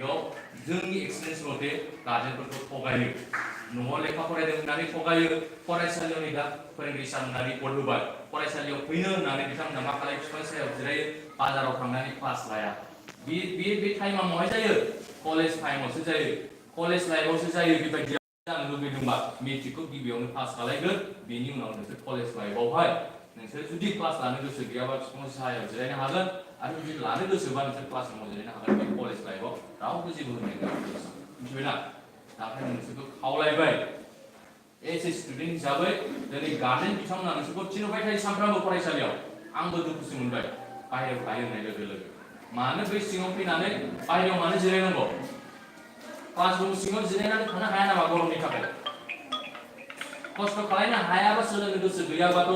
जोंनि एक्सपिरियेन्स मथे गार्जेनफोरखौ थगायो न'आव लेखा फरायदों होननानै थगायो फरायसालियाव दा फोरोंगिरि साननानै गद होबाय फरायसालियाव फैनो होननानै बिथांमोना मा खालाय बिफां सायाव जिरायो बाजाराव थांनानै क्लास लाया बे टाइमा माहाय जायो कलेज टाइमावसो जायो कलेज लाइफआवसो जायो बेबायदि जानो लुबैदोंबा मेट्रिकखौ गिबियावनो पास खालायगोन बेनि उनाव नोंसोर कलेज लाइफआवहाय नोंसोर जुदि क्लास लानो गोसो गैयाबा बिफां सायाव जिरायनो हागोन आरो जुदि लानो गोसोबा नोंसोर क्लास रुमाव जिरायनो हागोन बे कलेज लाइफआव रावबो जेबो होनाय नङा मिथिबायना नाथाय नोंसोरखौ खावलायबाय एज ए स्टुडेन्ट हिसाबै दिनै गार्जेन बिथांमोना नोंसोरखौ थिनहरबाय थायो सानफ्रामबो फरायसालियाव आंबो दुखुसो मोनबाय बाहेरायाव थायो होननाय लोगो लोगो मानो बै सिङाव फैनानै बाहेरायाव मानो जिरायनांगौ क्लास रुम सिङाव जिरायनानै थानो हाया नामा गरमनि थाखाय खस्थ' खालामनो हायाबा सोलोंनो गोसो गैयाबाथ'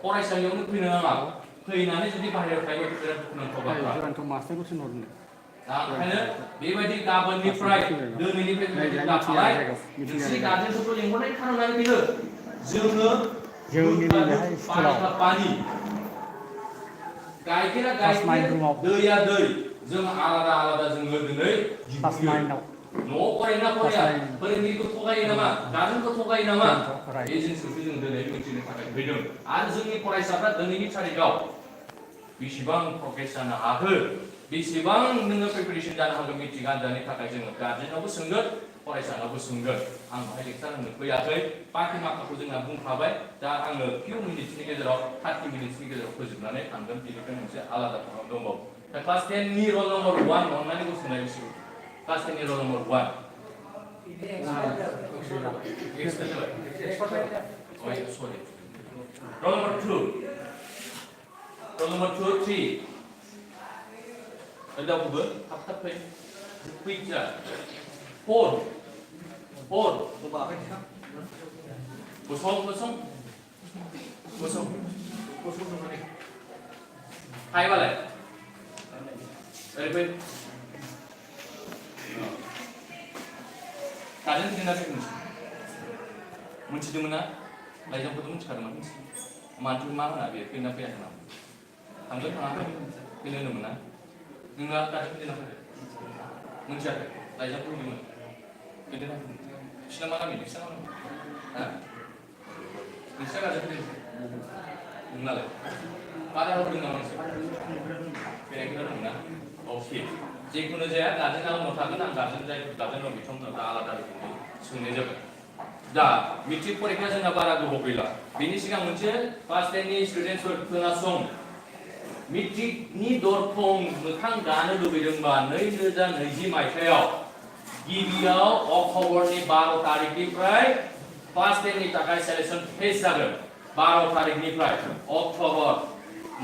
फरायसालियावनो फैनो नाङा फैनानै जुदि बाहेरायाव थायोबा बिराद दुखुनांथाव बाथ्रा दा ओंखायनो बेबायदि गाबोननिफ्राय दिनैनिफ्राय बेबायदि दाखालाय नोंसोरनि गार्जेनफोरखौ लेंहरनायनि खारनानो बेनो जोंनो पानि गाइखेरा गाइखेर दैया दै जों आलादा आलादा जों दिनै न'आव फरायना फराया फोरोंगिरिखौ थगायो नामा गार्जेनखौ थगायो नामा बे जिनिसखौ जों दिनै मिथिनो थाखाय फैदों आरो जोंनि फरायसाफ्रा दिनैनि तारिखाव बेसेबां प्रग्रेस जानो हाखो बेसेबां नोङो प्रिपेरेसन जानो हागोन मेट्रिक आनजादनि थाखाय जोङो गार्जेनावबो सोंगोन फरायसानावबो सोंगोन आं बाहाय लेक्सार होनो फैयाखै बाखि माखाखौ जोंहा बुंखाबाय दा आङो फिउ मिनिट्सनि गेजेराव 30 मिनिट्सनि गेजेराव फोजोबनानै थांगोन बेनिफ्राय मोनसे आलादा प्रग्राम दंबावो दा क्लास 10 नि रल नम्बर 1 अननानै गसंनाय बिसोर क्लास 10 नि रल number 1 sorry roll number 2 roll number 2 3 ada apa ber apa pe picture 4 coba apa sih kosong mana hai balik dari kalian tinggal di sini मोनथिदोंमोन ना लाइजामखौथ' मोनथिखादोंमोन मानोथो मा होना बेयो फैना फैयाखै नामा थांगोन थाङाखै फैनो होनोमोन ना नोंहा दासिम फैना फैदो मोनथियाखै लाइजामखौ होदोंमोन फैदों बिसिना मा गामि नोंसिना मा गामि हा नोंसिना गाज्रि फैदों नोंनालाय बादा होदों नामा नोंसोर फैनायखौ होदोंमोन ना अके जेखुनु जाया गार्जेना उनाव थागोन आं गार्जेन दं बिथांमोना आलादा रोखोमै सोंनाय जाबाय दा मेट्रिक परीक्षा जोंना बारा गोबाव गैला बेनि सिगां मोनसे क्लास 10 नि स्टुडेन्टफोर खोनासं मेट्रिकनि दरखं मोखां गानो लुबैदोंबा 2020 मायथाइयाव गिबियाव अक्ट'बरनि 12 तारिखनिफ्राय क्लास 10 नि थाखाय सेलेक्शन फेज जागोन 12 तारिखनिफ्राय अक्ट'बर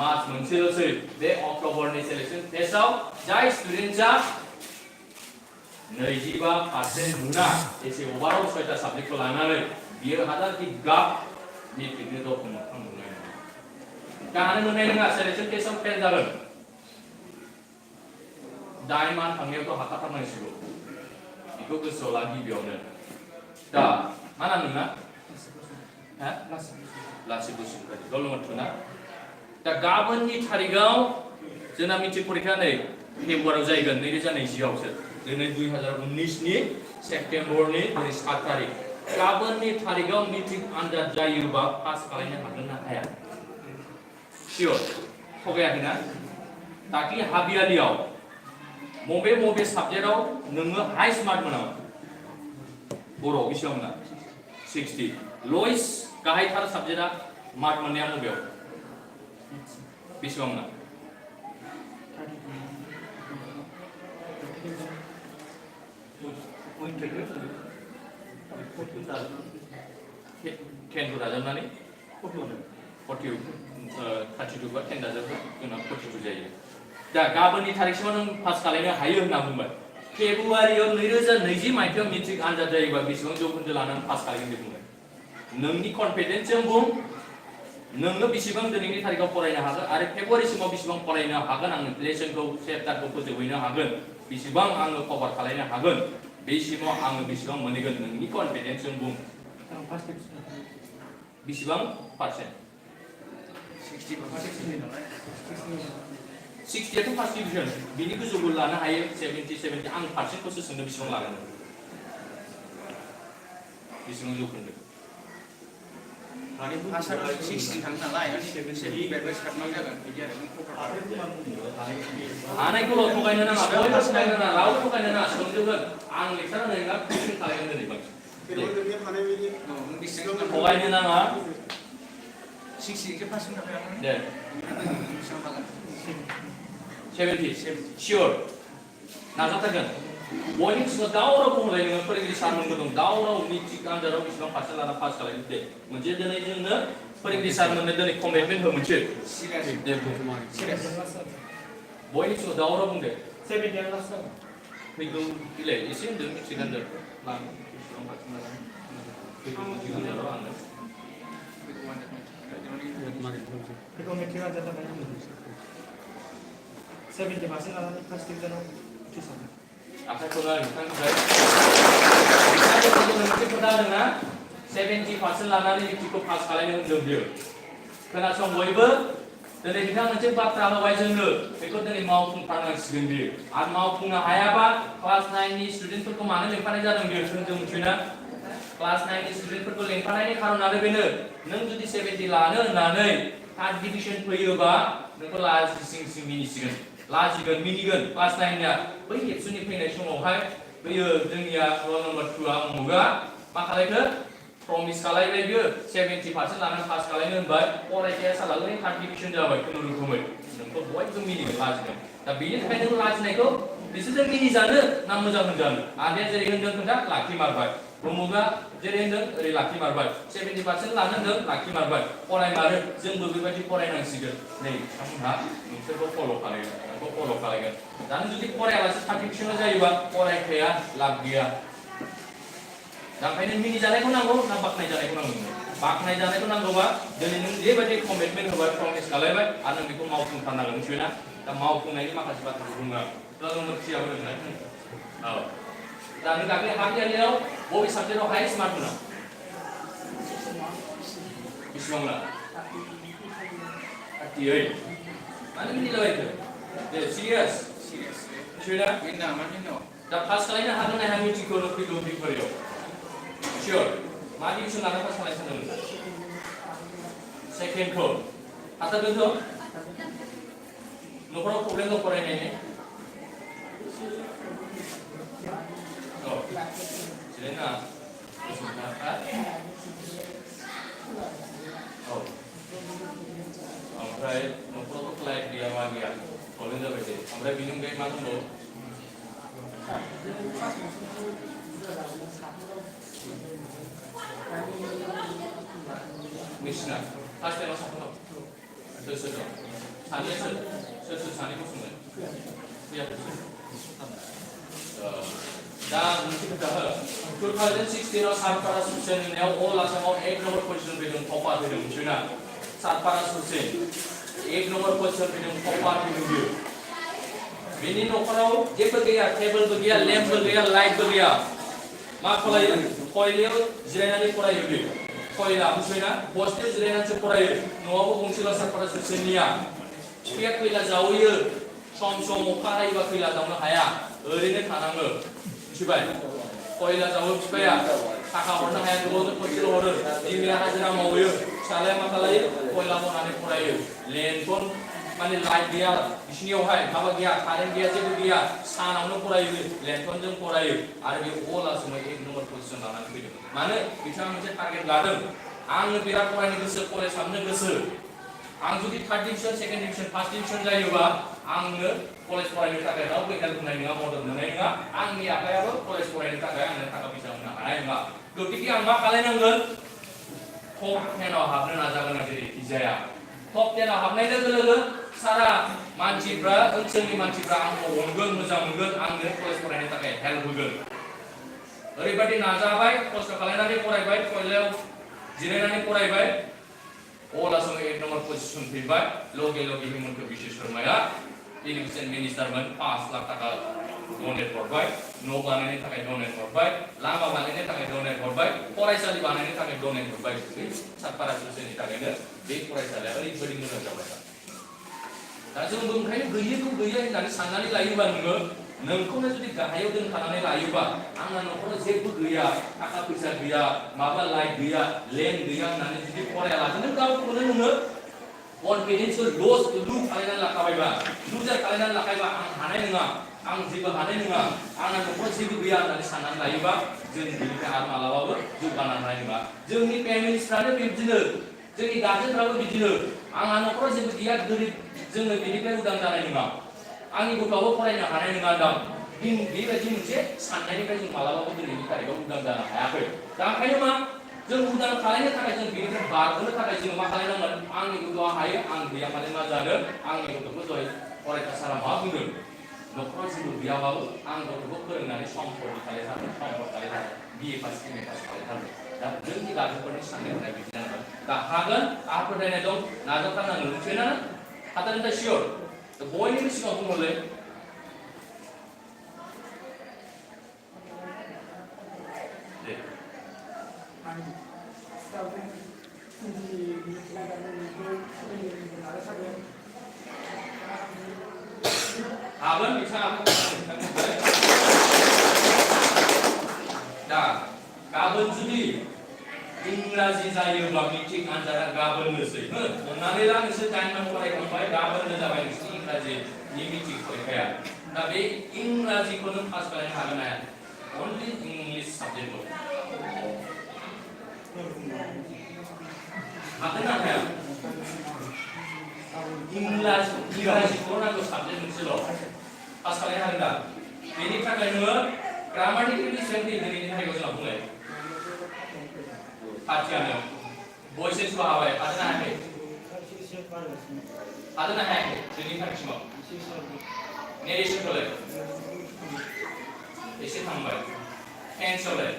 मास मोनसेल'सै बे अक्ट'बरनि सेलेक्शन फेजआव जाय स्टुडेन्टआ 25% मोना एसे ओभारअल 6टा साबजेक्टखौ लानानै बियो हाजारखि गाब मेट्रिकनि दरखं मोखां मोननाय नङा गानो मोननाय नङा सेलेक्शन टेस्टआव फेल जागोन 9 मान थांनायावथ' हाखाथारनांसिगौ बेखौ गोसोआव ला गिबियावनो दा मा नाम नोंना हा लासि बसुमतारी रल नम्बर 2 ना दा गाबोननि तारिखआव जोंना मेट्रिक परीक्षा नै फेब्रुवारियाव जागोन 2020 आवसो दिनै 2019 नि सेप्तेम्बरनि 7 तारिख गाबोननि तारिखआव मेट्रिक आनजाद जायोबा पास खालामनो हागोन ना हाया सियर थगायाखैना दाख्लि हाबियालियाव मबे साबजेक्टआव नोङो हाइस्ट मार्क मोनामोन बर' बेसेबां मोना 60 लयेस्ट गाहायथार साबजेक्टआ मार्क मोननाया मबेयाव बेसेबां मोना टेनखौ दाजाबनानै 32 बा 10 दाजाबबा जोंना 42 जायो दा गाबोननि तारिखसिमाव नों पास खालामनो हायो होनना बुंबाय फेब्रुवारियाव 2020 मायथाइयाव मेट्रिक आनजाद जायोबा बेसेबां जौखोन्दो लानानै पास खालामगोन बे बुंबाय नोंनि कनफिडेन्सजों बुं नोङो बेसेबां दिनैनि तारिखआव फरायनो हागोन आरो फेब्रुवारिसिमाव बेसेबां फरायनो हागोन आङो लेसनखौ चेप्टारखौ फोजोबहैनो हागोन बेसेबां आङो कभार खालामनो हागोन बेसिमाव आङो बेसेबां मोनहैगोन नोंनि कनफिडेन्सजों बुं बेसेबां पार्सेन्ट 60 60थ' फार्स्ट डिभिजन बिनि गोजौबो लानो हायो 70 आं पारसेन्टखौसो सोंदों बेसेबां लागोन बेसेबां जौखोन्दो आसार 60 थाङो नालाय 70 बेबो सारनाय जागोन बिदि आरो हानायखौल' थगायनो नाङा बयबो थगायनो नाङा रावबो थगायनो नाङा सोंजोबगोन आं लेक्सार होनाय नङा कुइसन खालामगोन दिनै बांसिन थगायनो नाङा 60 पारसेन्ट थाखाय दे बेसेबां लागोन 70 सियर नाजाथारगोन बयनिबो सिगाङाव दावराव बुंलाय नोङो फोरोंगिरि सारमोनबो दं दावराव मेट्रिक आनजादाव बेसेबां पारसेन्ट लाना पास खालामनो दे मोनसे दिनै जोंनो फोरोंगिरि सारमोननो दिनै कमिटमेन्ट हो मोनसे दे बुं बयनिबो सिगाङाव दावराव बुंदे 70 लास्ट फैगौ बिलाय एसे होनदों मेट्रिक आनजाद लानो बेसेबां पारसेन्ट लाना फैगौ मेट्रिक आनजादाव आङो बेखौ मेट्रिक आनजाद जाबाय 70% लानानै फार्स्ट डिभिजनाव उथ्रिसारनो आखाइखौनो नोंथांनिफ्राय मोनसे खोथा होदोंना 70% लानानै मेट्रिकखौ पास खालामनो होनदों बियो खोनासं बयबो दिनै बिथाङा मोनसे बाथ्रा होबाय जोंनो बेखौ दिनै मावफुंथारनांसिगोन बियो आरो मावफुंनो हायाबा क्लास 9 नि स्टुडेन्टफोरखौ मानो लेंफानाय जादों बियो जों मिथियोना क्लास 9 नि स्टुडेन्टफोरखौ लेंफानायनि खारनानो बेनो नों जुदि 70 लानो होननानै थार्ड डिभिजन फैयोबा नोंखौ लाजिसिं मिनिसिगोन लाजिगोन मिनिगोन क्लास 9 निया बै एबसुनि फैनाय समावहाय बैयो जोंनिया रल नम्बर 2 आ मुगा मा खालायखो प्रमिस खालायबाय बियो 70% लानानै पास खालायनो होनबाय फरायसाया साला ओरै थार्ड डिभिजन जाबाय खुनुरुखुमै नोंखौ बयबो मिनिगोन लाजिगोन दा बेनि थाखाय नों लाजिनायखौ बिसोरजों मिनिजानो ना मोजां होनजानो आदाया जेरै होनदों खोन्था लाखिमारबाय उमुगा जेरै होनदों ओरै लाखिमारबाय 70% लानो होनदों लाखिमारबाय फरायमारो जोंबो बेबायदि फरायनांसिगोन नै बिथांमोनहा नोंसोरखौ फल' खालायगोन नोंखौ फल' खालायगोन दा नों जुदि फरायालासे थार्ड डिभिजन जायोबा फरायखाया लाब गैया दा ओंखायनो मिनिजानायखौ नांगौ ना बाख्नायजानायखौ नांगौ बाख्नायजानायखौ नांगौबा दिनै नों जेबायदि कमिटमेन्ट होबाय प्रमिस खालायबाय आरो नों बेखौ मावफुंथारनांगोन मिथिबायना दा मावफुंनायनि माखासे बाथ्राखौ बुङो आं जों मोनथियाबो होननाय औ दा नों दाख्लै हाफ इयारलियाव बबे साबजेक्टआव हाइस्ट मार्क मोना बेसेबां ला 38 मानो मिनिलाबायखो दे सिरियास मिथिबायना बेना माने न दा पास खालायनो हागोन ना हाया मेट्रिकखौ फैगौ फेब्रुवारियाव सियर मा डिभिजन लाना पास खालायनो सानदों सेकेन्डखौ हाथारगोनथ' न'खराव प्रब्लेम दं फरायनायनि औ जिरायना औ ओमफ्राय न'खरावथ' लाइट गैया मा गैया प्रब्लेम जाबाय दे ओमफ्राय बेनि अनगायै मा दंबावो नोंसिना फार्स्ट टाइमाव साथाम दं सोर दं सानैया सोर सानैखौ सोंगोन दा मोनसे खोथा हो 2016 आव सातपारा सुसेन होननायाव अल आसामाव 1 नम्बर पजिशन फैदों टपार फैदों मिथिबायना सातपारा सुसेन 1 नम्बर पजिशन फैदों टपार फैदों बियो बेनि न'खराव जेबो गैया टेबोलबो गैया लेम्पबो गैया लाइटबो गैया मा खालायो खयलायाव जिरायनानै फरायो बियो खयला मिथिबायना बस्तायाव जिरायनानैसो फरायो न'आवबो गंसेल' सातपारा सुसेननिया बिफाया खैला जावहैयो सम अखा हायोबा खैला जावनो हाया ओरैनो थानाङो मिथिबाय खयला जावो बिफाया थाखा हरनो हाया गोबावजों खनसेल' हरो बिमाया हाजिरा मावो फिसालाया मा खालायो खयला बनानै फरायो लेन्थन माने लाइट गैया बिसिनियावहाय माबा गैया कारेन्ट गैया जेबो गैया सानावनो फरायो लेन्थनजों फरायो आरो बे अल आसामाव 1 नम्बर पजिशन लानानै फैदों मानो बिथाङा मोनसे टारगेट लादों आङो बिराद फरायनो गोसो कलेज हाबनो गोसो आं जुदि third division second division first division जायोबा आंनो कलेज फरायनो थाखाय रावबो हेल्प होनाय नङा मदद होनाय नङा आंनि आखायाबो कलेज फरायनो थाखाय आंनो थाखा फैसा होनो हानाय नङा गतिके आं मा खालायनांगोन टप 10 आव हाबनो नाजागोन आं जेरैखि जाया टप 10 आव हाबनाय लोगो लोगो सारा मानसिफ्रा ओनसोलनि मानसिफ्रा आंखौ अनगोन मोजां मोनगोन आंनो कलेज फरायनो थाखाय हेल्प होगोन ओरैबायदि नाजाबाय खस्थ' खालायनानै फरायबाय कलेजाव जिरायनानै फरायबाय अल आसामाव 1 नम्बर पजिशन फैबाय लगे हिमन्त बिश्व शर्माया इडुकेशन मिनिस्टारमोन 5 लाख थाखा डनेट हरबाय न' बानायनो थाखाय डनेट हरबाय लामा बानायनो थाखाय डनेट हरबाय फरायसालि बानायनो थाखाय डनेट हरबाय सातपारा सुसेननि थाखायनो बे फरायसालिया ओरैबायदि मोजां जाबाय दा दा जोंबो ओंखायनो गैयैखौ गैया होननानै साननानै लायोबा नोंखौनो जुदि गाहायाव दोनखानानै लायोबा आंना न'खराव जेबो गैया थाखा फैसा गैया माबा लाइट गैया लेम्प गैया होननानै जुदि फरायालासे नों गावखौनो नोङो कनफिडेन्सखौ लुज खालामनानै लाखाबायबा लुजार खालामनानै लाखायोबा आं हानाय नङा आं जेबो हानाय नङा आंना न'खराव जेबो गैया होननानै साननानै लायोबा जों बेनिफ्राय आरो मालाबाबो जौगानो हानाय नङा जोंनि फेमिलिसफ्रानो बिदिनो जोंनि गार्जेनफ्राबो बिदिनो आंहा न'खराव जेबो गैया गोरिब जोङो बेनिफ्राय उदां जानाय नङा आंनि गथ'आबो फरायनो हानाय नङा दां बेबायदि मोनसे साननायनिफ्राय जों मालाबाबो दिनैनि तारिखाव उदां जानो हायाखै दा ओंखायनो मा जों उदां खालामनो थाखाय जों बेनिफ्राय बारग'नो थाखाय जों मा खालामनांगोन आंनि गथ'आ हायो आं गैया माने मा जादों आंनि गथ'खौ दहाय फरायसा सारा मा बुंदों न'खराव जेबो गैयाबाबो आं गथ'खौ फोरोंनानै सम्पद खालामथारो बिए पास एम ए पास खालामथारो दा जोंनि गार्जेनफोरनि साननाय हनाय बिदि जानांगोन दा हागोन आंहा फोथायनाय दं नाजाथारनांगोन मिथिबायना हाथारगोन दा सियर बयनिबो सिगाङाव बुंहरलै हागोन बिथाङा दा गाबोन जुदि इंराजि जायोब्ला मेट्रिक आनजादा गाबोननोसै हमनानै ला नोंसोर 9 मान फरायखांबाय गाबोननो जाबाय नोंसोरनि इंराजिनि मेट्रिक परीक्षाया दा बे इंराजिखौ नों पास खालामनो हागोन ना हाया अनलि इंलिश साबजेक्टखौ हागोन ना हाया इंराजिखौ नांगौ साबजेक्ट मोनसेल' पास खालामनो हागोन दा बेनि थाखाय नोङो ग्रामाटिकेलि सेन्टि दिनैनि थाखाय जोंहा बुंलाय पार्टियानो भइसेसखौ हाबाय हादोंना हायाखै हादोंना हायाखै दिनैनि थाखायसिमाव नेरेसनखौलाय एसे थांबाय टेन्सआवलाय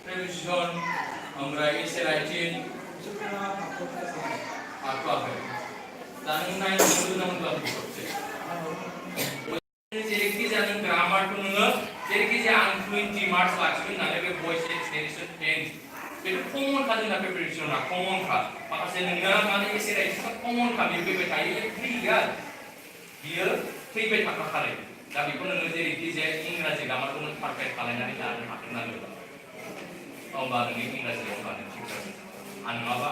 प्रिपजिसन ओमफ्राय एसे राइटिं हाथ'वाखै दा नों नायनो मोनगोन जेरैखि जाया नों ग्रामारखौ नोङो जेरैखि जाया आं 20 मार्क्स लाखिगोन होननानै बे भइस नेरेसन टेन्स बेथ' कमनखा जोंना प्रिपेरेसना कमनखा माखासे नोंना माने एसे राइटिंआ कमनखा बेयो फैबाय थायो फैया बियो फैबाय थाखाथारो दा बेखौ नोङो जेरैखि जाया इंराजि ग्रामारखौ नों पारफेक्ट खालामनानै लानो हाथारनांगोन होमबा नोंनि इंराजियाव होमबा नों थिग जागोन आरो नङाबा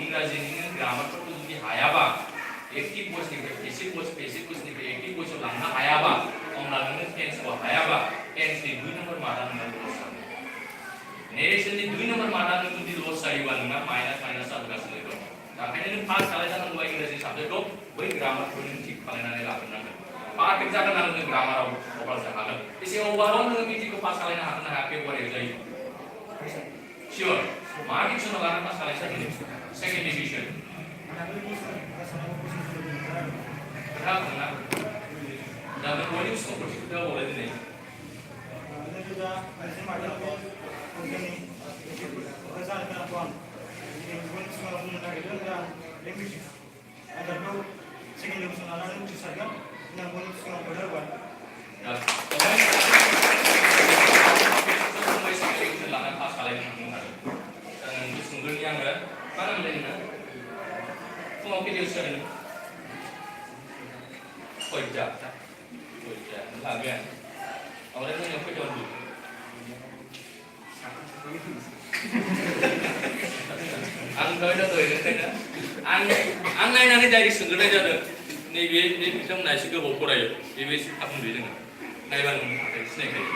इंराजिनि नों ग्रामारफोरखौ जुदि हायाबा एक्टिभ भइसनिफ्राय पेसिभ भइसनिफ्राय एक्टिभ भइसआव लांनो हायाबा होमब्ला नोङो टेन्सखौ हायाबा टेन्सनि 2 नम्बर मार्कआ नोंना लस जागोन नेरेसननि 2 नम्बर मार्कआ नों जुदि लस जायोबा नोंना माइनास जागासिनो दं दा ओंखायनो नों पास खालामजानांगौबा इंराजि साबजेक्टखौ बै ग्रामारखौ नों थिग खालामनानै लाग्रोनांगोन पारफेक्ट जागोन आरो नों ग्रामाराव अब्लासो हागोन एसे अभारअल नोङो मेट्रिकखौ पास खालामनो हागोन ना हाया फेब्रुवारियाव जायो सियर मा डिभिजनाव लानानै पास खालामनो सेकेन्ड डिभिजन खोथा बुंना दा नों बयनिबो सम्पति खोथा बोलाय दिनै आं नायनानै डाइरेक्ट सोंग्रोनाय जादों नैबे बिथांमोना एसे गोबाव फरायो बेबो एसे थाब उन्दुयो जोङो नायबा नोंनि थाखाय सिनायखायो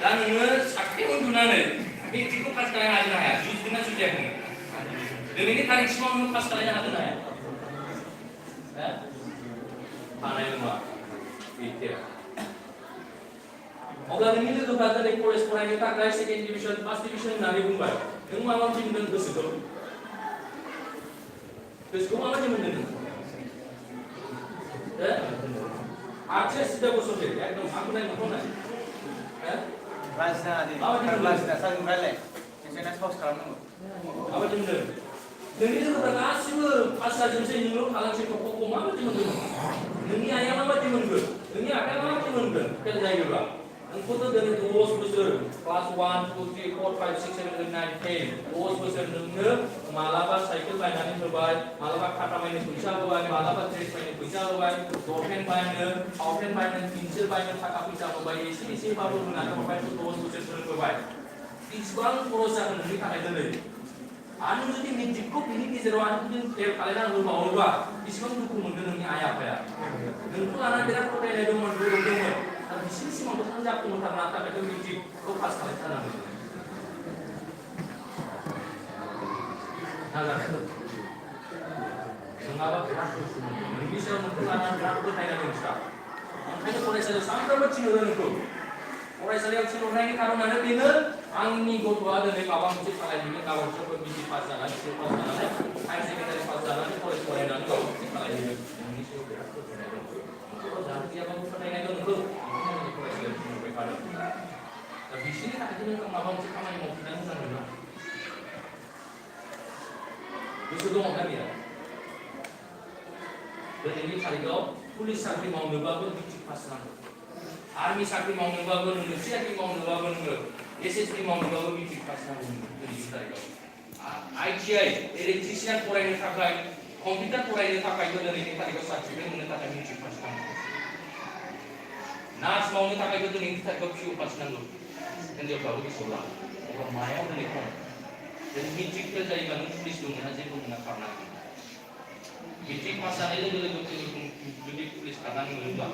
दा नोङो साख्रि उन्दुनानै मेट्रिकखौ पास खालामनो हागोन ना हाया जुजिगोन ना जुजियाखै दिनैनि तारिखसिमाव नों पास खालामनो हागोन ना हाया हानाय नङा अब्ला नोंनि लोगोफ्रा दिनै कलेज फरायनो थाखाय सेकेन्ड डिभिजन फार्स्ट डिभिजन होननानै बुंबाय नों मा माबायदि मोनदों गोसोखौ माबायदि मोनदों आर्ट्सआ सिदा बसरदे एकदम आंखौ नायनो खौनाय माबायदि मोनदों नोंनि लोगोफ्रा गासिबो पास जाजोबसै नोंल' थालांसै थख'खौ माबायदि मोनदों नोंनि आइया माबायदि मोनगोन नोंनि आफाया माबायदि मोनगोन फेल जायोब्ला नोंखौथ' दिनै 10 बोसोर क्लास 1 2 3 4 5 6 7 8 9 10 10 बोसोर नोंनो मालाबा साइकेल बायनानै होबाय मालाबा खाता बायनो फैसा होबाय मालाबा ड्रेस बायनो फैसा होबाय दरपेन बायनो पावपेन बायनो पेन्सिल बायनो थाखा फैसा होबाय एसेबाबो होनानै हरबाय 10 बोसोर फोरोंबाय इसिबां खरस जागोन नोंनि थाखाय दिनै आरो जुदि मेट्रिकखौ बिनि गेजेराव आरो जुदि फेल खालामना होबावोबा इसिबां दुखु मोनगोन नोंनि आइ आफाया नोंखौ लानानै बिराद फोथायनाय दंमोन गोरोब दंमोन आरो बिसिनि सिमांखौ जाफुंहोथारनो थाखाय मेट्रिकखौ पास खालामथारनांगोन नाजानांगोन नङाबा बिराद दुखु मोनगोन नोंनि सायाव नोंखौ लानानै बिराद फोथायनाय दं सार ओंखायनो फरायसालियाव सानफ्रोमबो थिनहरो नोंखौ फरायसालियाव थिनहरनायनि खारनानो बेनो आंनि गथ'आ दिनै माबा मोनसे खालामहैनो गाबोन सोरबा बिजि पास जानानै सिउ पास जानानै हायार सेकेन्डारि पास जानानै कलेज फरायनानै गाव मोनसे खालामहैनो नोंनि सायाव बिराद फोथायनाय दं नोंखौ जानो गैयाबाबो फोथायनाय दं नोंखौ ओंखायनो फरायसालियाव थिनहरबाय थादों दा बिसोरनि थाखाय नों माबा मोनसे खामानि मावफिननानै मोजां मोना गोसो दङ ना गैया दिनैनि तारिखआव पुलिस साख्रि मावनोबाबो मेट्रिक पास नांगौ आर्मी साख्रि मावनोबाबो नोङो साख्रि मावनोबाबो नोङो एसएसबी मावनोबाबो मेट्रिक पास नांगौ दिनैनि तारिखआव आईटीआई इलेक्ट्रिशियान फरायनो थाखाय कम्पिउटार फरायनो थाखाय दिनैनि तारिखआव सार्टिफिकेट मोननो थाखाय मेट्रिक पास नांगौ नार्स मावनो थाखाय दिनैनि तारिखआव पिउ पास नांगौ हिन्जावफ्राबो गोसोआव ला अब्ला मायाव दिनै खम दिनै मेट्रिक फेल जायोबा नों पुलिस दं मोना जेबो मोना खारनांगौ मेट्रिक पास जानाय लोगो लोगो जुदि पुलिस खारनानै मोनोब्ला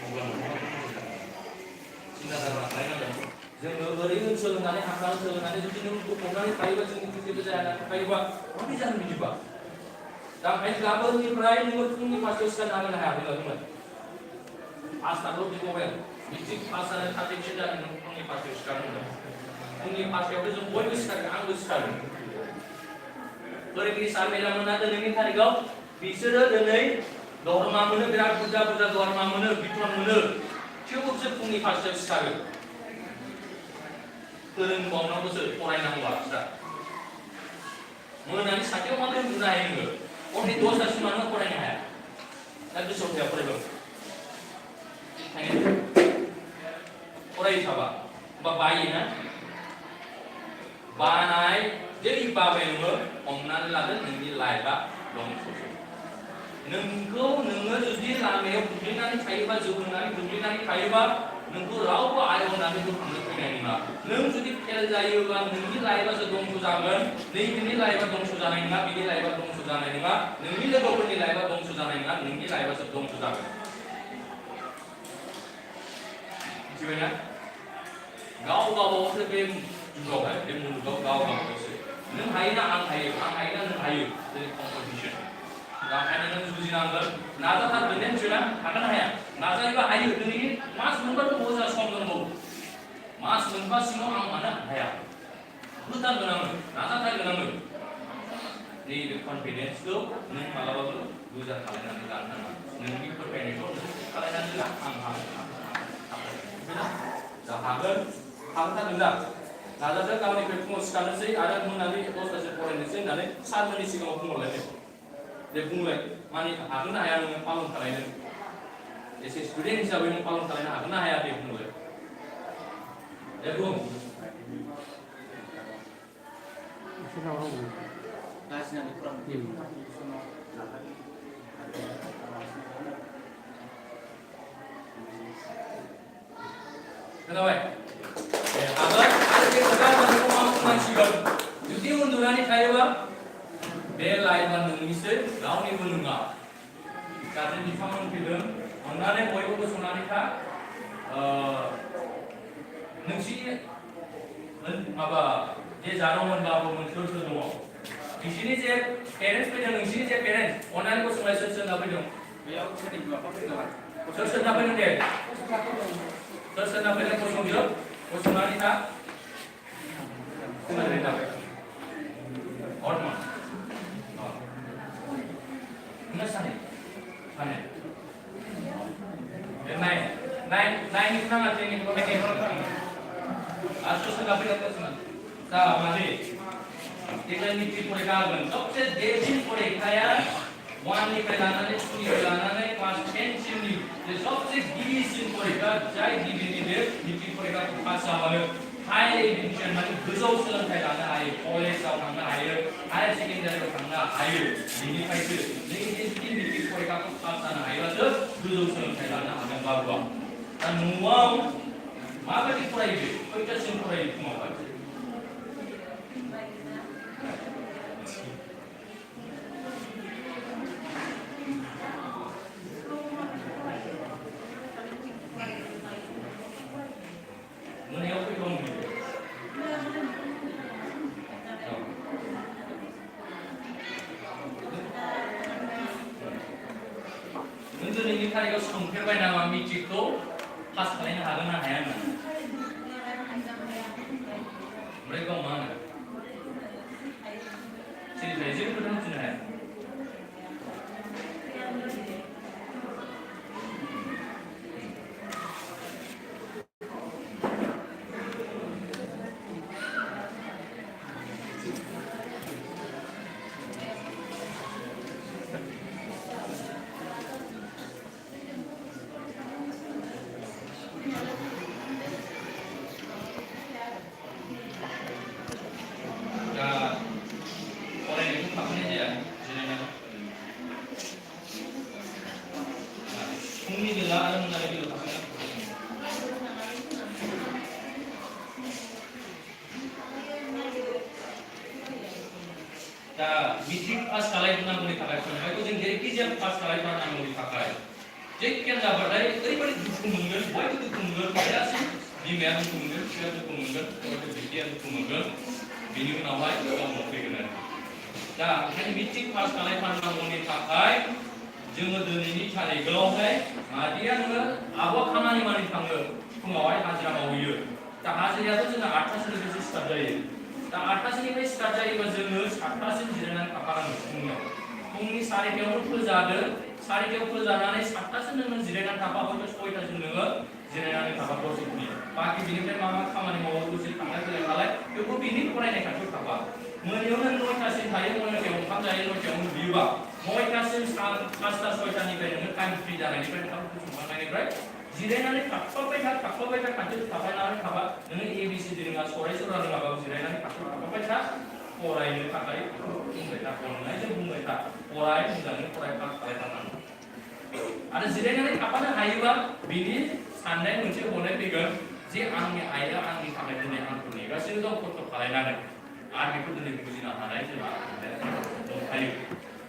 अब्ला सिन्था दारा खालामनांगोन जोङो ओरैनो सोलोंनानै हाखानानै सोलोंनानै जुदि नों गफबनानै थायोबा जोंनि जेबो जाया थायोबा माबोरै जानो बिदिबा दा ओंखायनो गाबोननिफ्राय नोङो फुंनि 5टायाव सिखारनो हागोन हायाखै आस्थाखौ बिबावबाय मेट्रिक पास जानानै सार्टिफिकेट जानानै नों फुंनि 5टायाव सिखारनांगोन फुंनि 5टायावथ' जों बयबो सिखारो आंबो सिखारो फोरोंगिरि सार मेडाममोना दिनैनि तारिखआव बिसोरो दिनै दरमा मोनो बिराद बुरजा बुरजा दरमा मोनो बिथन मोनो थेवबो बिसोर फुंनि 5टायाव सिखारो फोरोंबावनांगौसो फरायनांगौ बिस्रा मोनानि 7टायाव मानो उन्दुनो हायो नोङो हरनि 10टासिम मानो फरायनो हाया दा गोसोआव थाया फरायबाबो फरायो थाबा होमबा बायोना बानाय जेरै बाबाय नोङो हमनानै लादो नोंनि लाइफआ दंस नोंखौ नोङो जुदि लामायाव गोग्लैनानै थायोबा जौगानानै गोग्लैनानै थायोबा नोंखौ रावबो आयनानै बोखांनो फैनाय नङा नों जुदि फेल जायोबा नोंनि लाइफआसो दंस जागोन नैबेनि लाइफआ दंस जानाय नङा बिनि लाइफआ दंस जानाय नङा नोंनि लोगोफोरनि लाइफआ दंस जानाय नङा नोंनि लाइफआसो दंस जागोन मिथिबायना गाव गावबावसो बे जुगावहाय बे मुलुगाव गाव गावबावसो नों हायोना आं हायोना नों हायो जेरै कम्पिटिसन दा ओंखायनो नों बुजिनांगोन नाजाथारगोन ने मिथिबायना हागोन हाया नाजायोबा हायो दिनै मास मोनबाथ' मोजां सम दंबावो मास मोनबासिमाव आं मानो हाया होथारगोन आङो नाजाथारगोन आङो नैबे कनफिडेन्सखौ नों मालाबाबो लुजार खालामनानै लानो नाङा नोंनि फोथायनायखौ नों खालामनानै ला आं हागोन दा हागोन दा नाजादों गाबोननिफ्राय फुङाव सिखारनोसै आरो मोनानि 10टासिम फरायनोसै होननानै सारमोननि सिगाङाव बुंहरलायदों दे बुंलाय माने हागोन ना हाया नोङो पालन खालामनो एसे स्टुडेन्ट हिसाबै नों पालन खालामनो हागोन ना हाया दे बुंलाय दे बुं खोनाबाय हागोन आरो बे खोथा नोंखौ मा बुंनांसिगोन जुदि उन्दुनानै थायोबा बे लाइफआ नोंनिसो रावनिबो नङा गारजेन बिफांमोन फैदों अननानै बयबो गसंनानै था नोंसिनि माबा जे जादोंमोन बाबुमोन सोर सोर दङ बिसिनि जे पेरेन्टस फैदों नोंसिनि जे पेरेन्टस अननानै गसंनाय सोर सोरना फैदों बेयाव सोरनि बिमा बिफा फैदों सोर सोरना फैदों दे सोर सोरना फैदों गसंजोब गसंनानै था खोनादों दा Orman. Enggak sana. Sana. Naik itu sangat ini pakai Asus sudah beri atas mana? Salah masih. Kita ini tipu mereka kan. सबसे देशी पढ़े खाया 1निफ्राय लानानै 2निफ्राय लानानै क्लास 10 सिमनि जे सबसे गिबिसिन फरिखा जाय गिबिनि बे मेट्रिक फरिखाखौ पास जाबानो हाई एडुकेशन माने गोजौ सोलोंथाइ लानो हायो कलेजाव थांनो हायो हायर सेकेन्डारियाव थांनो हायो बेनिफ्रायसो जोंनि जुदि मेट्रिक फरिखाखौ पास जानो हायोब्लासो गोजौ सोलोंथाइ लानो हागोन बाबुआ दा न'आव माबायदि फरायो खयथासिम फरायो फुङावहाय मोनायाव फैथ'नो नों दिनैनि थारिखआव सोंफेरबाय नामा मेट्रिकखौ पास खालामनो हागोन ना हाया होननानै ओमफ्राय गाव मा होनो सिरिथाय जेबो खोथा मिथिनो हाया मेट्रिक पास खालामनांगौनि थाखाय फंबायखौ जों जेरैखिजाया पास खालामनांगौनि थाखाय जेखियानो जाबाथाय ओरैबायदि दुखु मोनगोन बयबो दुखु मोनगोन फायासि बिमाया दुखु मोनगोन फिसाया दुखु मोनगोन बिटिया दुखु मोनगोन बिनि उनावहाय गावनाव फैगोन आरो दा ओंखायनो मेट्रिक पास खालामनांगौनि थाखाय जोङो दिनैनि थारिखआवहाय मादिया नोङो आबा खामानि मावनो थाङो फुङावहाय हाजिरा मावहैयो दा हाजिरायाथ' जोंना 8टासोनिफ्रायसो स्टार्ट जायो दा 8टासोनिफ्राय स्टार्ट जायोबा जोङो 7टासिम जिरायनानै थाफानांगौ फुंनि 4टायावनो फोजादो 4टायाव फोजानानै 7टासिम नोङो जिरायनानै थाफा हयथ' 6टासिम नोङो जिरायनानै थाफा दसे मिनिट बाखि बिनिफ्राय मा मा खामानि मावो दसे थांलाय फैलाय खालाय बेखौ बिनि फरायनाय खाथियाव थाफा मोनायावनो 9टासिम थायो 9टायाव ओंखाम जायो 9टायावनो उन्दुयोबा 9टासिम 5टा 6टानिफ्राय नोङो टाइम फ्रि जानायनिफ्राय ओंखाम संखांनायनिफ्राय जिरायनानै थाफाबाय था खाथियाव थाफानानै थाबा नोङो ABCD रोङा सराय सरा रोङाबाबो जिरायनानै खाथियाव थाफाबाय था फरायनो थाखाय बुंबाय था अननायजों बुंबाय था फराय मोजाङै फराय पास खालामनांगौ आरो जिरायनानै थाफानो हायोबा बिनि साननाय मोनसे हरनाय फैगोन जे आंनि आइया आंनि थाखाय दिनै आंखौ नेगासिनो दं खस्थ' खालामनानै आरो बेखौ दिनै बुजिनो हानाय जोंहा दंखायो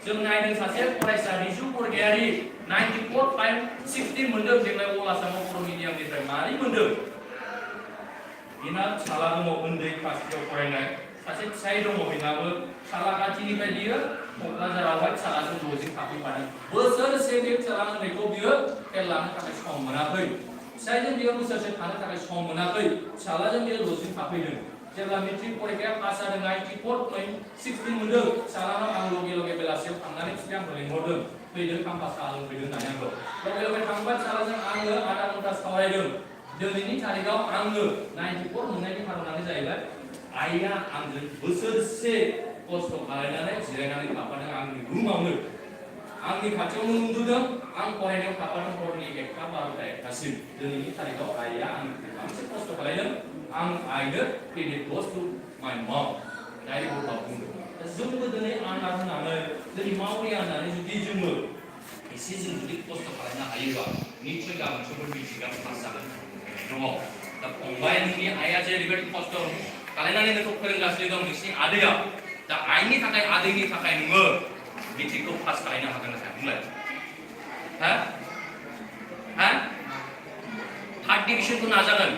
जों नायदों सासे फरायसा रिजु बरगयारि 94.560 मोनदों देग्लाय अल आसामाव बर' मिडियामनिफ्राय मारै मोनदों बिना फिसाला दङ उन्दै क्लास 3आव फरायनाय सासे फिसाय दङ बिनाबो सालाकाथिनिफ्राय बियो क'क्राझारावहाय फिसालाजों लजिं थाफैफादों बोसोरसे बे फिसाला उन्दैखौ बियो खेल लानो थाखाय सम मोनाखै फिसायजों बियो बोसोरसे थानो थाखाय सम मोनाखै फिसालाजों बियो लजिं थाफैदों जेब्ला मेट्रिक फरिखाया पास जादों 94.60 मोनदों फिसालानाव आं लगे बेलासियाव थांनानै फिसाया आंखौ लिंहरदों फैदों खाम्फा साहा लोंफैदों होननानै आंखौ लगे थांबाय फिसालाजों आङो आधा घन्टा सावरायदों दिनैनि थारिखआव आङो 94 मोननायनि खारनानो जाहैबाय आइया आंजों बोसोरसे खस्थ' खालामनानै जिरायनानै थाफादों आंनि रुमावनो आंनि खाथियावनो उन्दुदों आं फरायनायाव थाफादों हरनि 1टा 12टा 1टासिम दिनैनि थारिखआव आइया आंनि बांसिन खस्थ' खालामदों आं आइनो pad क्ल'ज two my mum direct गथ'आ बुंदों जोंबो दिनै आनदार होनानै दिनै मावरिया होननानै जुदि जोङो एसे जों जुदि खस्थ' खालामनो हायोबा निश्चय गाबोन समफोर मेट्रिकआ पास जागोन दङ दा फंबाय नोंनि आइया जे ओरैबायदि खस्थ' खालामनानै नोंखौ फोरोंगासिनो दं नोंसिनि आदैया दा आइनि थाखाय आदैनि थाखाय नोङो मेट्रिकखौ पास खालामनो हागोन ना हाया बुंलाय हा 3rd डिभिजनखौ नाजागोन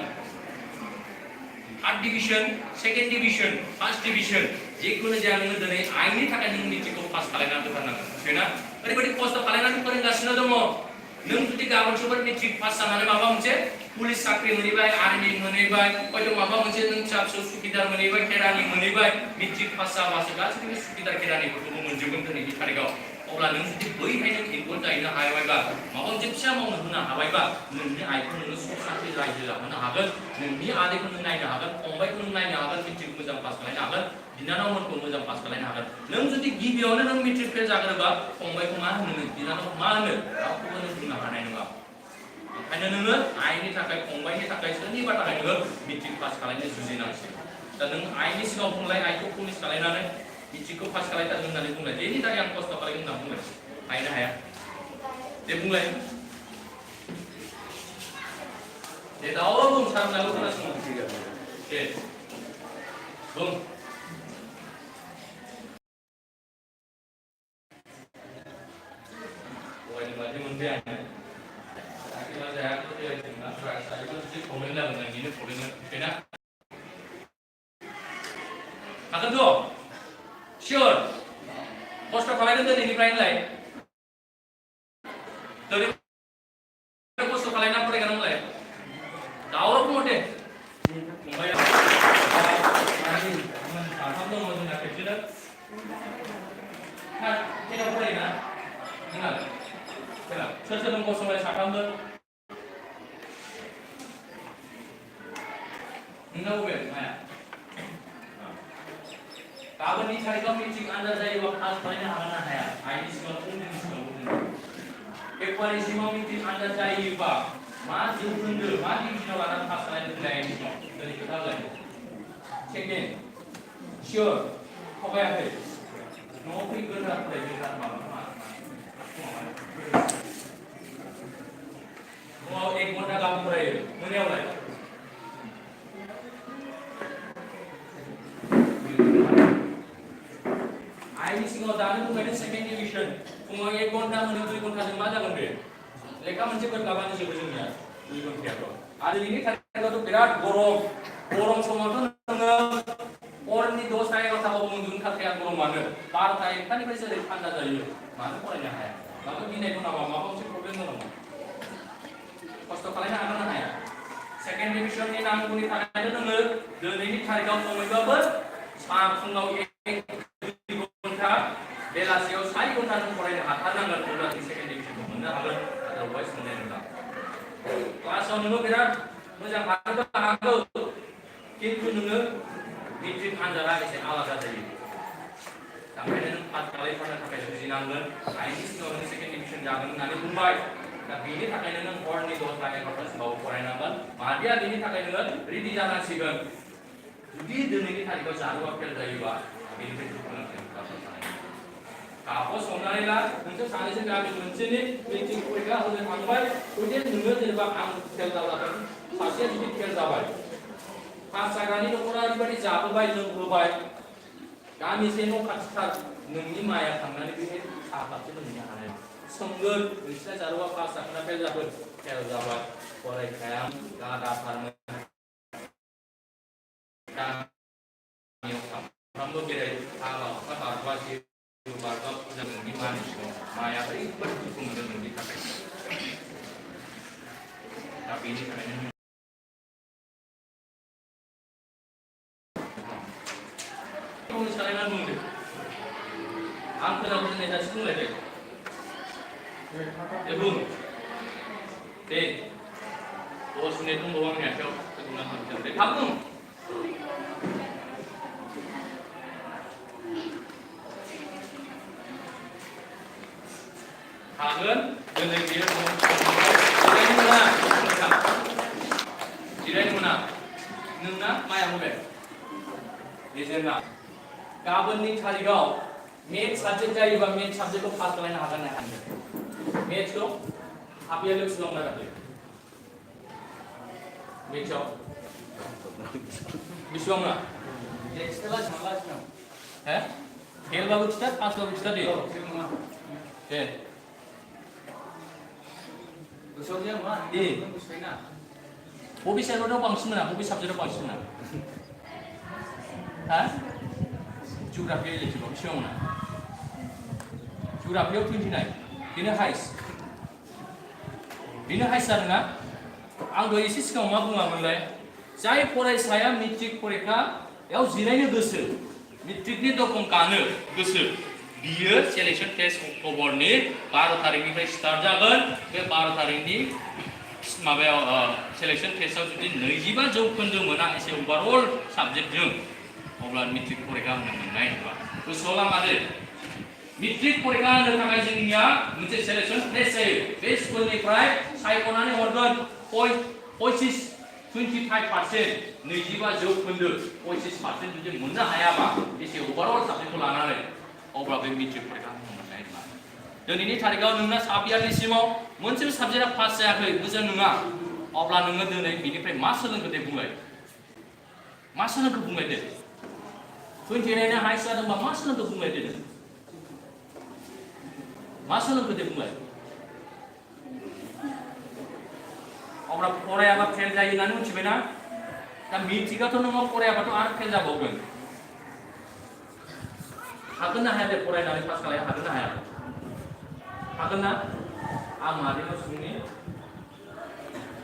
3rd division 2nd division 1st division जिखुनु जाया नोङो दिनै आइनि थाखाय नों मेट्रिकखौ पास खालामनानै होथारनांगोन मिथिबायना ओरैबायदि खस्थ' खालामनानै फोरोंगासिनो दङ नों जुदि गाबोन समफोर मेट्रिक पास जानानै माबा मोनसे पुलिस साख्रि मोनहैबाय आर्मि मोनहैबाय हयथ' माबा मोनसे नों फिसा फिसौ सुखिदार मोनहैबाय केरानि मोनहैबाय मेट्रिक पास जाबासो गासैबो सुखिदार केरानिफोरखौबो मोनजोबगोन दिनैनि थारिखआव अब्ला नों जुदि बैहाय नों इनभल्भ जाहैनो हाबायबा माबा मोनसे फिसा मावनो होनो हाबायबा नोंनि आइखौ नोङो सुख सान्थि रायजो जाहोनो हागोन नोंनि आदैखौ नों नायनो हागोन फंबायखौ नों नायनो हागोन मेट्रिक मोजां पास खालामनो हागोन बिनानावमोनखौ मोजां पास खालामनो हागोन नों जुदि गिबियावनो नों मेट्रिक फेल जाग्रोबा फंबायखौ मा होनो नों बिनानावखौ मा होनो रावखौबो नों बुंनो हानाय नङा ओंखायनो नोङो आइनि थाखाय फंबायनि थाखाय सोरनिबा थाखाय नोङो मेट्रिक पास खालामनो जुजिनांसिगोन दा नों आइनि सिगाङाव बुंलाय आइखौ पुलिस खालामनानै मेट्रिकखौ पास खालामथारगोन होननानै बुंलाय बेनि थाखाय आं खस्थ' खालामगोन होनना बुंलाय हायनो हाया दे बुंलाय दे दावराव बुं सारनाबो खोनासङो दे बुं बहायनो बादि मोनबाय आङो आखिला जायाखै बेबायदिना सारिखौ जुदि प्रब्लेम जागोन नोंनिनो प्रब्लेम बेना हागोनथ' सियर खस्थ' खालामगोन दिनैनिफ्रायनोलाय दिनै खस्थ' खालामना फरायगोन नोंलाय दावराव बुं दे फंबाया साथाम दङ जोंना खेबसेनो खेला फरायोना नोंहा खेला सोर सोर दं गसंलाय साथामबो नोंना बबे माया गाबोननि तारिखआव मेट्रिक आनजाद जायोबा पास खालामनो हागोन ना हाया आइनि सिगाङाव फंबायनि सिगाङाव फेब्रुवारिसिमाव मेट्रिक आनजाद जायोबा मा जौखोन्दो मा डिभिजनाव लानानै पास खालामनो आइनि सिगाङाव दिनै खोथा होलाय सेकेन्ड सियर थगायाखै न'आव फैगोन फरायगोन माबा न'आव 1 घन्टा गाहाम फरायो मोनायावलाय आइनि सिगाङाव दानो बुंबाय सेकेन्ड डिभिजन फुङाव 1 घन्टा मोनायाव 2 घन्टाजों मा जागोन बे लेखा मोनसे बोरलाबानो जोबो जोंनिया 2 घन्टायाथ' आरो बिनि थाखायथ' बिराद गरम समावथ' नोङो हरनि 10 टा 11टाबाबो उन्दुनो थाखाय गरमानो 12टा 1टानिफ्राय जेरै थान्दा जायो मानो फरायनो हाया माबा गिनाय दं नामा माबा मोनसे प्रब्लेम दं नामा खस्थ' खालामनो हागोन ना हाया सेकेन्ड डिभिजननि नांगौनि थाखायनो नोङो दिनैनि तारिखआव खमैबाबो फुङाव 1 घन्टा बेलासियाव 4 घन्टा नों फरायनो हाथारनांगोन अब्ला नों सेकेन्ड डिभिजनखौ मोननो हागोन आदारवाइज मोननाय नङा क्लासाव नोङो बिराद मोजां हागोनबो हागौ खिन्थु नोङो मेट्रिक आनजादा एसे आलादा जायो ओंखायनो नों पास खालामनो थाखाय जुजिनांगोन आइनि सिगाङाव नों सेकेन्ड डिभिजन जागोन होननानै बुंबाय दा बेनि थाखायनो नों हरनि 10 टा 11टासिमाव फरायनांगोन मादिया बेनि थाखाय नोङो रेडि जानांसिगोन जुदि दिनैनि तारिखआव जारुवा फेल जायोबा बेनिफ्राय दुखुनांगोन कापस हमनानै ला नोंसोर सानैजों गामि मोनसेनि मेट्रिक फरिखा होनो थांबाय जुदि नोङो जेनेबा आं फेल जाबाय सासेया जुदि फेल जाबाय पास जाग्रानि न'खरा ओरैबायदि जाबोबाय लोंबोबाय गामिसे न' खाथिथार नोंनि माया थांनानै बेहाय साहा कापसे लोंहैनो हानाय सोंगोन नोंसिना जारुवा पास जागोन ना फेल जागोन फेल जाबाय फरायखाया गादाथारमोन गामियाव सामफ्रामबो बेराय हाबा हुखा बारबा बारबा फुजा नोंनि मानि सिगाङाव माया ओरैबायदि दुखु मोनदों नोंनि थाखाय दा बेनि थाखायनो सालायनानै बुंदो आं खोनाबो दोननाय दासो बुंलायदो दे बुं दे 10 मिनिट दंबावो आंनि आखायाव दे थाब बुं हागोन दिनै बियो जिरायनो मोना नोंना माया बबे लेजेन्डा गाबोननि तारिखआव मेथ्स साबजेक्ट जायोबा मेथ्स साबजेक्टखौ पास खालामनो हागोन ना हाया मेथ्सखौ हाफिया लोगो दं ना दाख्लै मेथ्सआव बेसेबां ना एक्सट्रा सानगासिनो हे फेलबाबो खिथा पासबाबो खिथा दे दे गोसोआव गैया मा दे बबे साइडआव बांसिन मोना बबे साबजेक्टआव बांसिन मोना हा जिअग्राफि इलेक्टिभआव बेसेबां मोना जिअग्राफियाव 29 बेनो हाइस्ट जादोंना आं दहाय एसे सिगाङाव मा बुङामोनलाय जाय फरायसाया मेट्रिक फरिखायाव जिरायनो गोसो मेट्रिकनि दरखम गानो गोसो बियो सेलेक्शन टेस्ट अक्ट'बरनि 12 तारिखनिफ्राय स्टार्ट जागोन बे 12 तारिखनि माबायाव सेलेक्शन टेस्टआव जुदि 25 जौखोन्दो मोना एसे ओभारअल साबजेक्टजों अब्ला मेट्रिक फरिखा होनो मोननाय नङा गोसोआव लामादो मेट्रिक फरिखा होनो थाखाय जोंनिया मोनसे सेलेक्शन टेस्ट जायो बे स्कुलनिफ्राय सायख'नानै हरगोन 25% 25 जौखोन्दो 25% जुदि मोननो हायाबा एसे ओभारअल साबजेक्टखौ लानानै अब्ला बे मेट्रिक फरिखा होनो मोननाय नङा दिनैनि तारिखआव नोंना साबियारनिसिमाव मोनसेबो साबजेक्टआ पास जायाखै मोजां नङा अब्ला नोङो दिनै बिनिफ्राय मा सोलोंखो दे बुंलाय मा सोलोंखो बुंलाय दे 29 हाइस जादोंबा मा सोलोंखो बुंलाय दे मा सोलोंखो दे बुंलाय अब्ला फरायाबा फेल जायो होननानै मिथिबायना दा मेट्रिकआथ' नोङो फरायाबाथ' आरो फेल जाबावगोन हागोन ना हाया दे फरायनानै पास खालामनो हागोन ना हाया हागोन ना आं मादैनाव सोंनि